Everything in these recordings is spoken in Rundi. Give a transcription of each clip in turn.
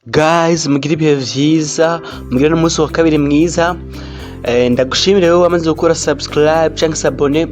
Guys, mugire ibihe vyiza, mugire n'umunsi wa kabiri mwiza. Ndagushimire wowe wamaze gukora subscribe cyangwa se abone.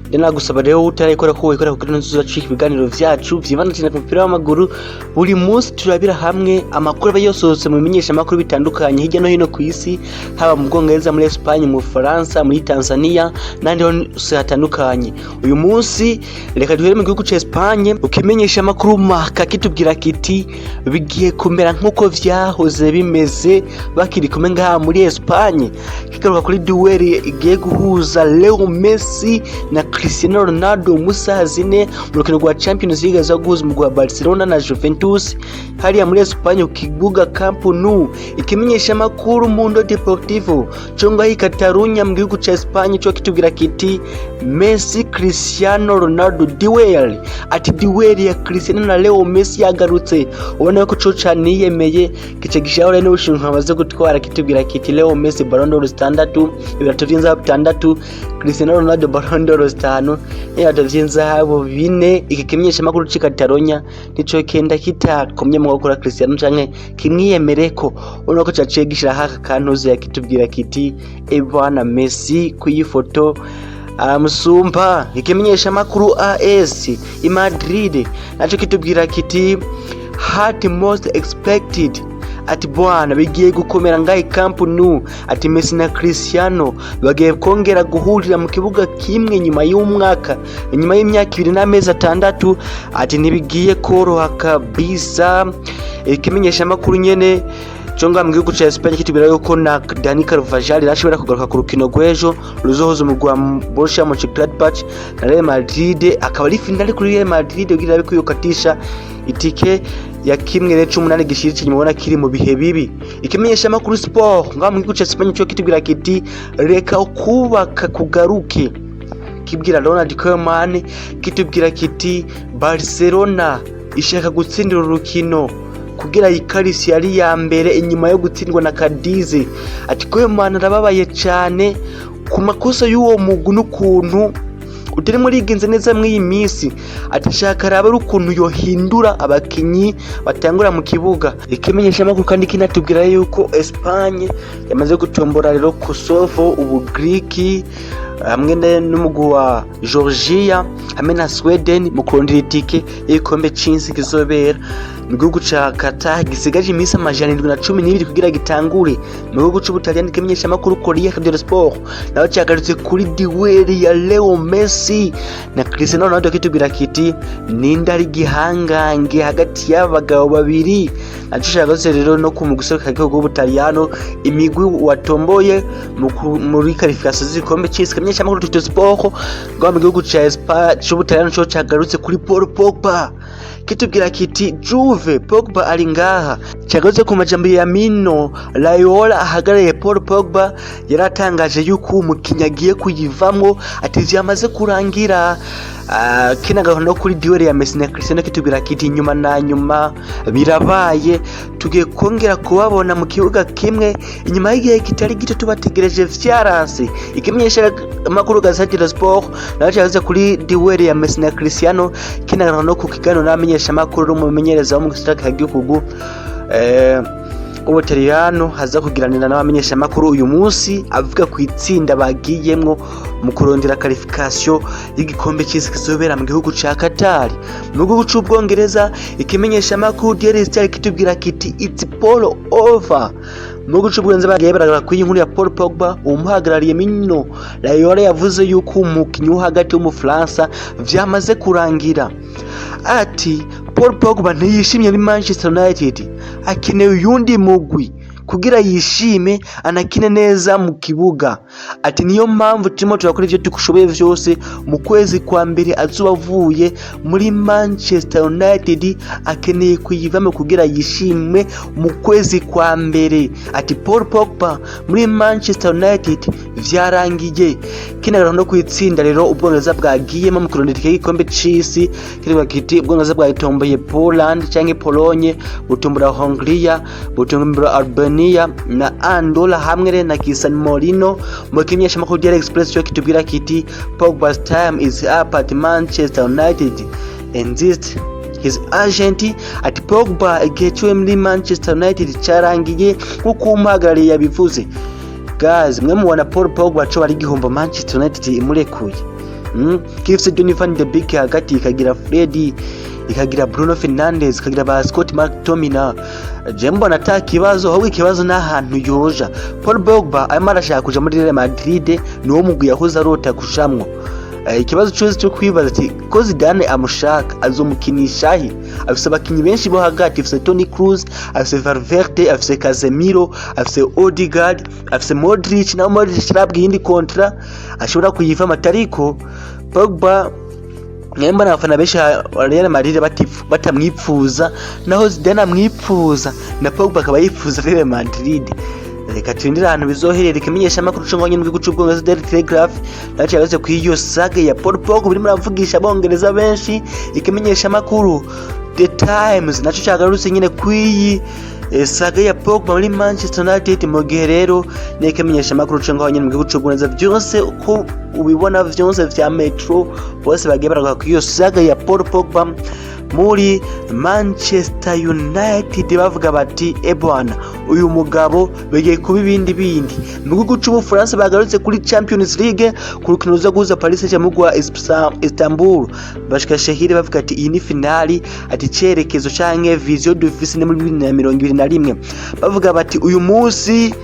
Nagusaba rero utarayikora ko wikora kugira ngo tuzacika ibiganiro vyacu vyibanda cyane ku mupira w'amaguru. Buri munsi turabira hamwe amakuru aba yosose mu bimenyesha makuru bitandukanye hirya no hino ku isi, haba mu Bwongereza, muri Espagne, mu Faransa, muri Tanzania n'andi hose hatandukanye. Uyu munsi reka duhere mu gihugu ca Espagne, ukimenyesha makuru maka kitubwira kiti bigiye kumera nkuko vyahoze bimeze bakiri kumwe ngaha muri Espagne. Kikaruka kuri duel igiye guhuza Leo Messi na Cristiano Ronaldo musazine mu rukino rwa Champions League za guhuza mu rwa Barcelona na Juventus hariya muri Espagne ku kibuga Camp Nou. Ikimenyesha makuru Mundo Deportivo conga hi Catalunya mu gihugu ca Espagne cyo kitubwira kiti Messi Cristiano Ronaldo duel, ati duel ya Cristiano na Leo Messi yagarutse. Ubona ko cyo caniyemeye kice gishaho no ushinzwe amaze gutwara kitubwira kiti Leo Messi Ballon d'Or 6, ibirato vy'inzahabu 6, Cristiano Ronaldo Ballon d'Or 5, ibirato vy'inzahabu 4. Iki kimenyesha makuru ci Catalonia nico kenda kitakomye mu gukora Cristiano canke kimwiyemereko. Ubona ko caciye gishira haka kantuze yakitubwira kiti Bwana Messi kuyi foto musumba. Ikimenyesha makuru AS i Madrid naco kitubwira kiti heart most expected, ati bwana bigiye gukomera ngahe Camp Nou, ati Messi na Cristiano bagiye kongera guhurira mu kibuga kimwe nyuma y'umwaka, nyuma y'imyaka 2 n'amezi 6, ati nibigiye koroha kabisa. Ikimenyesha makuru nyene conga mu gihugu ca Espagne kitubira yuko na Dani Carvajal rashobora kugaruka ku rukino rw'ejo ruzohoza mu rwa Borussia Mönchengladbach na Real Madrid, akaba ari finale kuri Real Madrid ugira abikuyokatisha itike ya kimwe rero 18 gishirike nyuma kiri mu bihe bibi. Ikimenyesha makuru Sport nga mu gihugu ca Espagne cyo kitubira kiti reka kubaka kugaruke, kibwira Ronald Koeman kitubwira kiti Barcelona ishaka gutsindira urukino kugira ikarisi yari ya mbere inyuma yo gutsindwa na Cadiz. Ati Koeman arababaye cyane ku makosa y'uwo mugu n'ukuntu utari muri igenze neza mw'iyi minsi, atashaka araba ukuntu yohindura abakinyi batangura mu kibuga. Ikimenyesha makuru kandi kinatubwira yuko Espagne yamaze gutombora rero Kosovo, Ubugiriki hamwe n'umugwi wa Georgia hamwe na Sweden mu kurondera itike y'igikombe c'isi kizobera mu gihugu ca Qatar gisigaje iminsi 112 kugira gitangure. Mu gihugu c'Ubutaliyani kimenyesha makuru Corriere dello Sport naho cyagarutse kuri duel ya Leo Messi na Cristiano Ronaldo kitubwira kiti ninda ari gihangange hagati y'abagabo babiri. Nacishagatse rero no ku mugusoka gihugu w'Ubutaliyano imigwi watomboye muri qualification z'igikombe c'isi. Kimenyesha makuru Tutto Sport ngo mu gihugu ca Espagne c'Ubutaliyano cyo cyagarutse kuri Paul Pogba kitubwira kiti Juve Pogba ari ngaha. Cyagaze ku majambo ya Mino Raiola ahagarariye Paul Pogba yaratangaje yuko umukinya agiye kuyivamo, ati vyamaze kurangira. Kinagaho no kuri duel ya Messi na Cristiano kitubwira kiti nyuma na nyuma birabaye, tugiye kongera kubabona mu kibuga kimwe inyuma y'igihe kitari gito tubategereje vyaranse. Ikimenyesha makuru Gazzetta Sport naho cyagaze kuri duel ya Messi na Cristiano. Kinagaho no ku kiganiro n'amenyesha makuru mu menyereza wo mu gisirikare cy'igihugu Ubutaliyano haza kugiranira n'abamenyesha makuru uyu munsi avuga ku itsinda bagiyemwo mu kurondera qualification y'igikombe cy'isi kizobera mu gihugu ca Qatar. Mu gihugu c'Ubwongereza ikimenyesha makuru Daily Star kitubwira kiti it's all over. Mu gihugu c'Ubwongereza bagiye baragara ku inkuru ya Paul Pogba umuhagarariye Mino Raiola yavuze yuko umukinyi wo hagati w'Umufaransa vyamaze kurangira. Ati Paul Pogba ntiyishimye ni Manchester United, akeneye uyundi mugwi kugira yishime anakine neza mu kibuga. Ati niyo mpamvu turimo turakora ivyo tukushoboye vyose mu kwezi kwa mbere azuba avuye muri Manchester United, akeneye kuyivamo kugira yishime mu kwezi kwa mbere. Ati Paul Pogba muri Manchester United vyarangiye. Kinagara no kwitsinda rero Ubwongereza bwagiyemo mu kurondera igikombe c'isi kirwa kiti Ubwongereza bwayitomboye Poland canke Pologne, butombora Hungria, butombora Albania na Andola hamwe na San Marino. Mu kimenyesha makuru Daily Express cyo kitubwira kiti Pogba's time is up at Manchester United and this his agent ati Pogba igihe cyo muri Manchester United cyarangiye nkuko umuhagarariye yabivuze. Guys, mwe mubona Paul Pogba cyo bari gihombo Manchester United imurekuye. Kifse Donovan de Beek hagati ikagira Freddy, ikagira Bruno Fernandes, ikagira ba Scott McTominay. Jembo nata kibazo ahubwo ikibazo n'ahantu yoja. Paul Pogba arimo arashaka kuja muri Real Madrid niwo mugwi yahoze arota kushamwo. Ikibazo cyose cyo kwibaza ati ko Zidane amushaka azomukinisha he? Afise abakinyi benshi bo hagati, afise Toni Kroos, afise Valverde, afise Casemiro, afise Odegaard, afise Modric, na Modric arabwiye indi kontra ashobora kuyiva matariko. Pogba nyemba n'abafana benshi Real Madrid batamwipfuza, naho Zidane amwipfuza, na Pogba akaba yifuza Real Madrid. Reka turindira ahantu bizoherera ikimenyesha makuru cyo nyine bw'igucubwongereza Daily Telegraph naco yavuze ku iyo saga ya Paul Pogba biri muravugisha abongereza benshi. Ikimenyesha makuru The Times naco cyagarutse nyine kwiyi saga ya Pogba muri Manchester United. Mu gihe rero n'ikimenyesha makuru cyo nyine bw'igucubwongereza byose uko ubibona byose vya Metro bose bagiye baravuga ku iyo saga ya Paul Pogba muri Manchester United, bavuga bati ebwana uyu mugabo begiye kuba ibindi mu gihugu cy'Ubufaransa. Bagarutse kuri Champions League ku rukino ruza guhuza Paris Saint-Germain wa Istanbul bashika shahiri bavuga ati iyi ni finali, ati cerekezo canke vision d'office muri 2021. Bavuga bati uyu munsi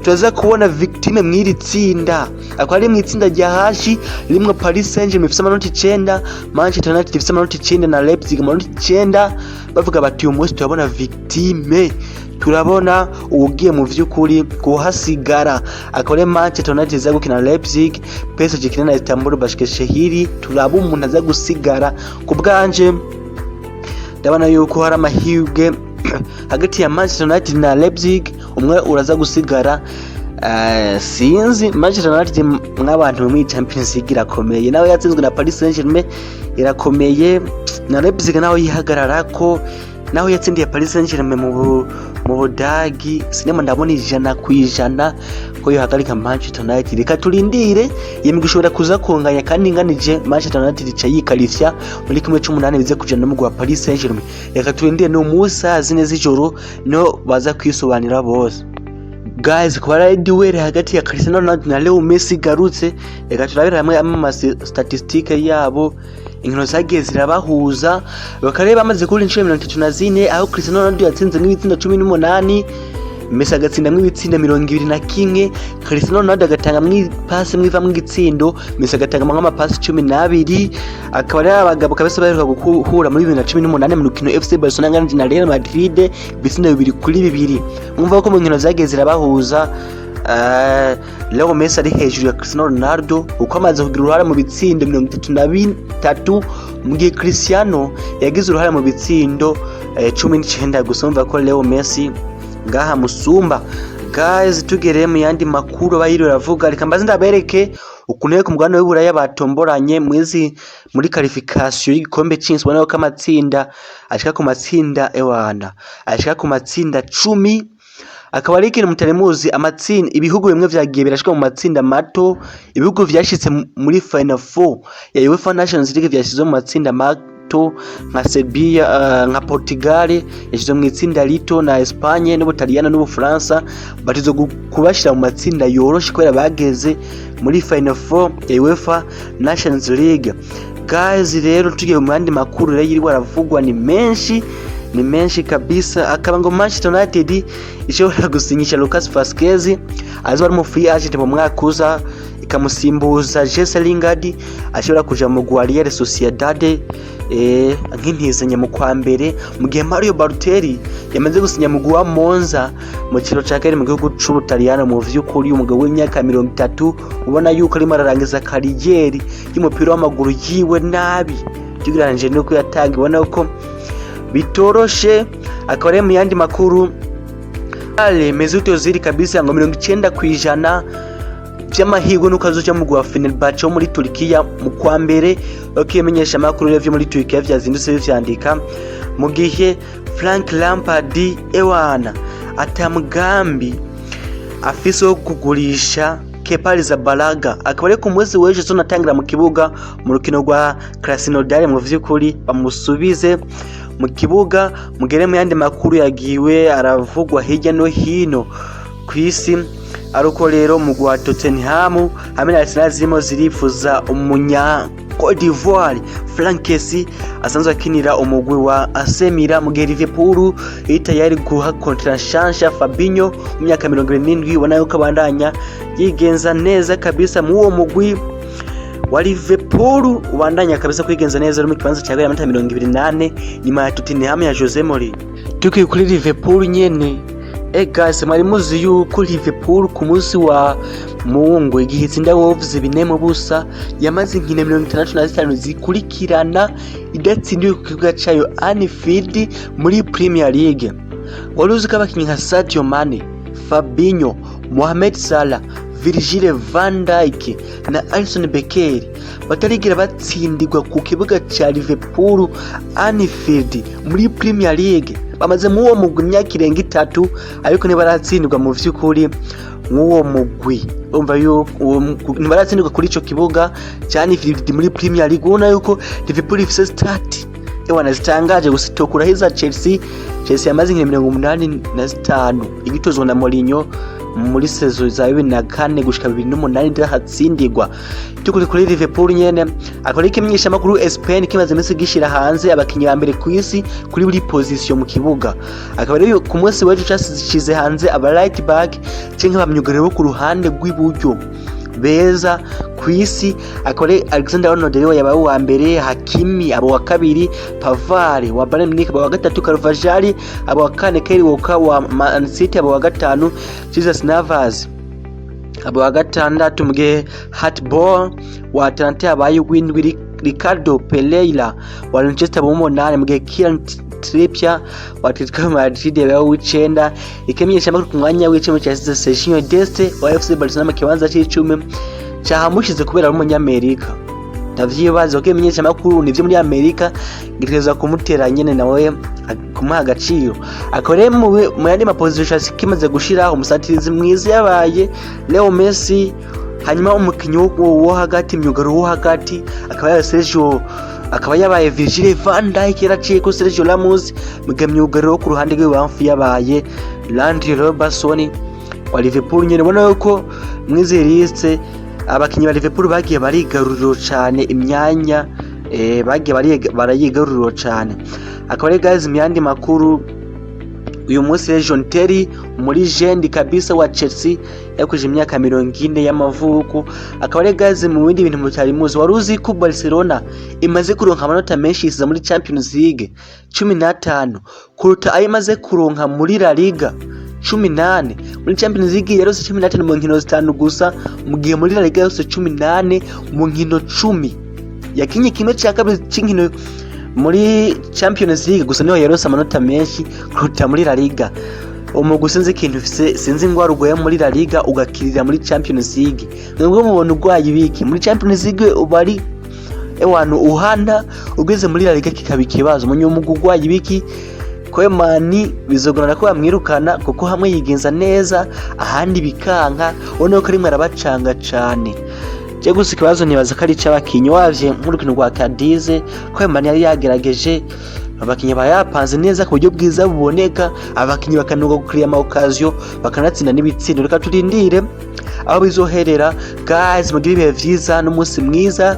tuza kubona victime mwiri tsinda, akwari mu itsinda rya hashi rimwe Paris Saint-Germain ifite amanota 9, Manchester United ifite amanota 9 na Leipzig amanota 9. Bavuga bati uyu munsi turabona victime, turabona ugiye mu vy'ukuri kuhasigara. Akore Manchester United za gukina Leipzig, PSG ikina na Istanbul bashike shehiri, turaba umuntu aza gusigara. Ku bwanje ndabona yuko hari amahirwe hagati ya Manchester United na Leipzig, umwe uraza gusigara. Sinzi Manchester United nk'abantu mu Champions League irakomeye, nawe yatsinzwe na Paris Saint-Germain irakomeye, na Leipzig nawe yihagararako, naho yatsindiye Paris Saint-Germain mu Budagi. Sinema ndabona 100% ko yohagarika Manchester United. Reka turindire yemwe gushobora kuza konganya kandi nganije Manchester United cayikalifya muri 18 bize kujana mu gwa Paris Saint-Germain. Reka turindire no musa zine z'ijoro no baza kwisobanira bose. Guys, kwa radi duel hagati ya Cristiano Ronaldo na Leo Messi garutse. Reka turabira hamwe ama statistique yabo, inkino zagiye zirabahuza, bakareba amaze kuri 34 aho Cristiano Ronaldo yatsinze n'ibitsinda 18, Messi agatsinda n'ibitsinda 21. Cristiano Ronaldo agatanga pasi mwiva mu gitsindo, Messi agatanga nk'ama pasi 12. Akaba ari abagabo kabisa baheruka guhura muri 2018 mu rukino FC Barcelona na Real Madrid bitsinda 2-2. Mwumva ko mu nkino zagiye zirabahuza. Leo Messi ari hejuru ya Cristiano Ronaldo uko amaze kugira uruhare mu bitsindo 33, mu gihe Cristiano yagize uruhare mu bitsindo 19 gusa. Umva ko Leo Messi ngaha musumba. Guys, tugere mu yandi makuru bayiro ravuga, reka mbaze ndabereke ukuneye ku mugabane w'Iburaya batomboranye muri qualification y'igikombe cy'isi. Ubona ko amatsinda ashika ku matsinda ashika ku matsinda 10. Akaba ari ikintu mutaremuzi amatsinda ibihugu bimwe vyagiye birashika mu matsinda mato, ibihugu vyashitse muri final 4 ya UEFA Nations League vyashizwe mu matsinda mato nka Serbia, nka Portugal yashizwe mu itsinda rito, na Espagne n'Ubutaliyano n'Ubufaransa batizo kubashira mu matsinda yoroshe kwera bageze muri final 4 ya UEFA Nations League. Guys, rero tugiye mu yandi makuru rero yiri waravugwa ni menshi kabisa. Akaba ngo Manchester United ishobora gusinyisha Lucas Vazquez azo ari mu free agent mu mwaka uza, ikamusimbuza Jesse Lingard ashobora kuja mu Real Sociedad nk'intizanya mu kwa mbere, mu gihe Mario Balotelli yamaze gusinya mu gwa Monza mu kiro ca kare mu gihugu c'Ubutaliyano. Mu vy'ukuri umugabo w'imyaka 30 ubona yuko arimo ararangiza kariyeri y'umupira w'amaguru yiwe nabi, tugiranije nuko yatanga ubona ko bitoroshe. Akaba ari mu yandi makuru Mesut Ozil kabisa ngo 90% vy'amahirwe nuko azoja mu gwa Fenerbahce muri Turkiya mu kwa mbere. Okimenyesha makuru revyo muri Turkiya vyazindutse vyandika, mu gihe Frank Lampard atamgambi afise wo kugurisha Kepa Arrizabalaga akaba ari ku munsi w'ejo zonatangira mu kibuga mu rukino rwa Krasnodar mu vy'ukuri bamusubize mu kibuga. Mugere mu yandi makuru yagiwe aravugwa hirya no hino kw'isi aruko rero mu gwa Tottenham hamwe na Arsenal zirimo zirifuza umunya Cote d'Ivoire Frankesi asanzwe akinira umugwi wa AC Milan. Mu gihe Liverpool yari guha contrat Shansha Fabinho mu myaka 27 ubona yuko abandanya yigenza neza kabisa mu uwo mugwi wa Liverpool ubandanya kabisa kwigenza neza mu kibanza cya 28 nyuma ya Tottenham ya Jose Mourinho. Tukiye kuri Liverpool nyene guys, mwari muzi yuko Liverpool ku munsi wa Mungu igihe itsinda Wolves 4-0 yamaze inkino 65 zikurikirana idatsindiwe ku kibuga cyayo Anfield muri Premier League. Waruzi ko abakinyi nka Sadio Mane, Fabinho, Mohamed Salah, Virgil van Dijk na Alisson Becker batarigira batsindirwa ku kibuga cya Liverpool Anfield muri Premier League. Bamaze mu uwo mugwi imyaka irenga 3 ariko ntibaratsindwa mu vy'ukuri nk'uwo mugwi. Umva yuko ntibaratsindwa kuri ico kibuga cya Anfield muri Premier League. Ubona yuko Liverpool ifise start zitangaje gusitokura hiza Chelsea yamaze inkino 85 igitozwa na Mourinho muri sezo za 2004 gushika 2008 ndahatsindirwa. Tukuri kuri Liverpool nyene akora ikimenyesha makuru Spain kimaze iminsi gishira hanze abakinyi ba mbere ku isi kuri buri position mu kibuga. Akaba rero ku munsi w'ejo cyasize hanze aba right back cyangwa abamyugariro ku ruhande rw'iburyo beza ku isi. Akore Alexander Arnold rero yabaye wa mbere, Hakimi abo wa kabiri, Pavard wa Bayern Munich abo wa gatatu, Carvajal abo wa kane, Kyle Walker wa Man City abo wa gatanu, Jesus Navas abo wa gatandatu, mugihe Hatball wa Atalanta abaye w'indwi, Ricardo Pereira wa Manchester abo mu 8, mugihe Kieran Trippier wa Atletico Madrid yabaye w'icenda. Ikimenyesha makuru ku mwanya w'icumi cyasize Sergio Deste wa FC Barcelona mu kibanza cy'icumi cyahamushize kubera ari umunyamerika. Ndavyibaza ko imenyesha makuru nivyo muri Amerika ngiteza kumutera nyene nawe kumuha agaciro. Akore mu yandi maposition kimaze gushiraho umusatirizi mwiza yabaye Leo Messi, hanyuma umukinyi wo hagati myugaro wo hagati akaba yabaye Virgil van Dijk yaraciye ko Sergio Ramos, myugaro ku ruhande rw'ibamfu yabaye Landry Robertson wa Liverpool. Nyene ubona yuko mwizeriste abakinyi ba Liverpool bagiye barigaruriro cyane imyanya bagiye barayigaruriro cyane. Akaba ari guys mu yandi makuru uyu munsi John Terry muri jendi kabisa wa Chelsea yakuje imyaka 40 y'amavuko. Akaba ari guys mu bindi bintu mutari muzi, waruzi ko Barcelona imaze kuronka amanota menshi isiza muri Champions League 15 kuruta ayo imaze kuronka muri La Liga 18. Muri Champions League yarose 15 mu nkino 5 gusa, mu gihe muri La Liga yose 18 mu nkino 10. Yakinye kimwe cya kabiri cy'inkino muri Champions League gusa niho yarose amanota menshi kuruta muri La Liga. Umugwi sinzi ikintu sinzi ngo arugoye muri La Liga ugakirira muri Champions League. Nubwo mubona ugwaye ibiki muri Champions League ubari ewantu uhanda ugeze muri La Liga kikaba ikibazo. Umunyumugwi ugwaye ibiki Koemani bizogorana ko bamwirukana kuko hamwe yigenza neza ahandi bikanka, ubona ko rimwe arabacanga cyane. Je gusa ikibazo nibaza ko ari cy'abakinyi wavye nk'urukino rwa Cadiz Koemani yari yagerageje abakinyi bayapanze neza ku buryo bwiza buboneka, abakinyi bakanuka gukiriya ama occasion bakanatsinda n'ibitsindo. Reka turindire aho bizoherera guys, mugire ibihe vyiza n'umunsi mwiza.